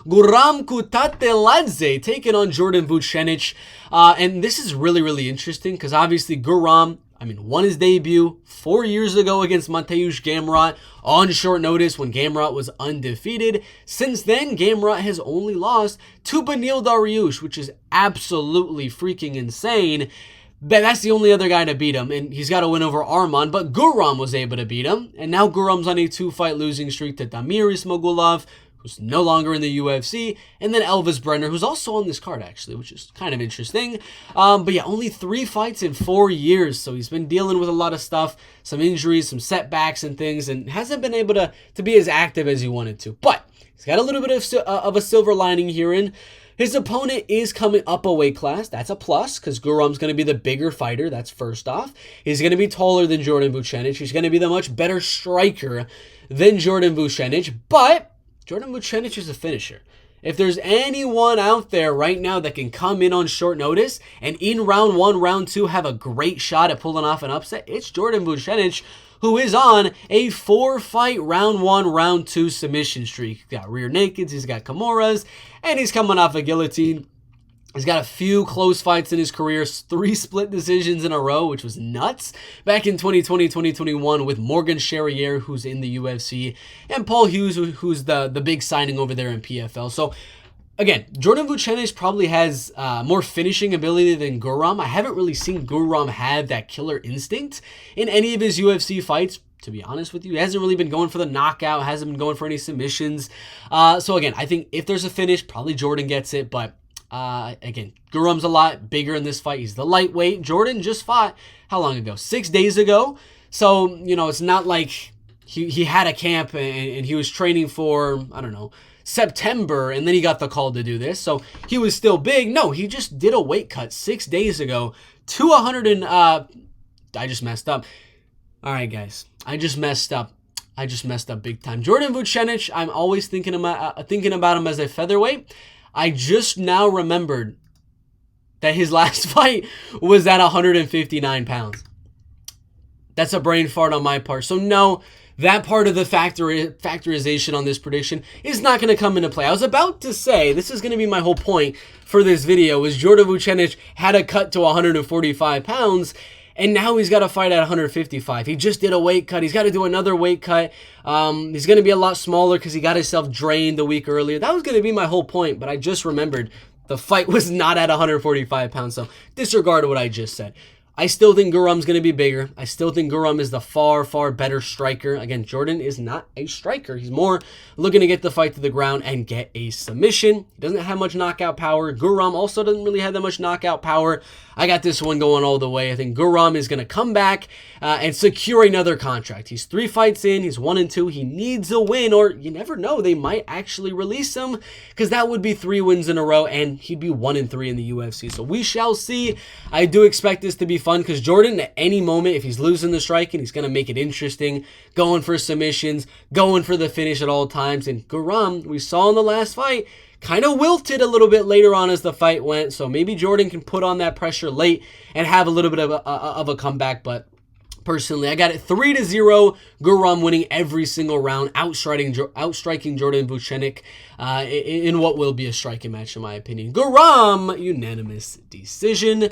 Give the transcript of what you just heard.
Guram Kutateladze taking on Jordan Vucenic. And this is really, really interesting because obviously Guram, won his debut 4 years ago against Mateusz Gamrot on short notice when Gamrot was undefeated. Since then, Gamrot has only lost to Beneil Dariush, which is absolutely freaking insane. That's the only other guy to beat him, and he's got to win over Arman, but Guram was able to beat him, and now Guram's on a 2-fight losing streak to Damir Ismagulov, who's no longer in the UFC, and then Elvis Brenner, who's also on this card, actually, which is kind of interesting. But yeah, only 3 fights in 4 years, so he's been dealing with a lot of stuff, some injuries, some setbacks and things, and hasn't been able to be as active as he wanted to. But he's got a little bit of a silver lining herein. His opponent is coming up a weight class. That's a plus because Guram's going to be the bigger fighter. That's first off. He's going to be taller than Jordan Vucenic. He's going to be the much better striker than Jordan Vucenic. But Jordan Vucenic is a finisher. If there's anyone out there right now that can come in on short notice and in round 1, round 2 have a great shot at pulling off an upset, it's Jordan Vucenic, who is on a 4-fight round 1, round 2 submission streak. He's got rear nakeds, he's got Kimuras, and he's coming off a guillotine. He's got a few close fights in his career, 3 split decisions in a row, which was nuts. Back in 2020, 2021 with Morgan Charrier, who's in the UFC, and Paul Hughes, who's the big signing over there in PFL. So again, Jordan Vucenic probably has more finishing ability than Guram. I haven't really seen Guram have that killer instinct in any of his UFC fights. To be honest with you, he hasn't really been going for the knockout, hasn't been going for any submissions. So again, I think if there's a finish, probably Jordan gets it. But again, Guram's a lot bigger in this fight. He's the lightweight. Jordan just fought, how long ago? 6 days ago. So, it's not like he had a camp and he was training for, I don't know, September, and then he got the call to do this. So he was still big. No, he just did a weight cut 6 days ago to 100 and, I just messed up. All right, guys, I just messed up big time. Jordan Vucenic, I'm always thinking about him as a featherweight. I just now remembered that his last fight was at 159 pounds. That's a brain fart on my part. So no, that part of the factorization on this prediction is not going to come into play. I was about to say, this is going to be my whole point for this video, is Jordan Vucenic had a cut to 145 pounds, and now he's got to fight at 155. He just did a weight cut. He's got to do another weight cut. He's going to be a lot smaller because he got himself drained the week earlier. That was going to be my whole point, but I just remembered the fight was not at 145 pounds, so disregard what I just said. I still think Guram's going to be bigger. I still think Guram is the far, far better striker. Again, Jordan is not a striker. He's more looking to get the fight to the ground and get a submission. He doesn't have much knockout power. Guram also doesn't really have that much knockout power. I got this one going all the way. I think Guram is going to come back and secure another contract. He's 3 fights in. He's 1-2. He needs a win, or you never know. They might actually release him because that would be 3 wins in a row, and he'd be 1-3 in the UFC. So we shall see. I do expect this to be fun because Jordan, at any moment, if he's losing the striking, he's going to make it interesting, going for submissions, going for the finish at all times. And Guram, we saw in the last fight, kind of wilted a little bit later on as the fight went, so maybe Jordan can put on that pressure late and have a little bit of a comeback. But personally, I got it 3-0. Guram winning every single round, outstriking Jordan Vucenic in what will be a striking match, in my opinion. Guram, unanimous decision.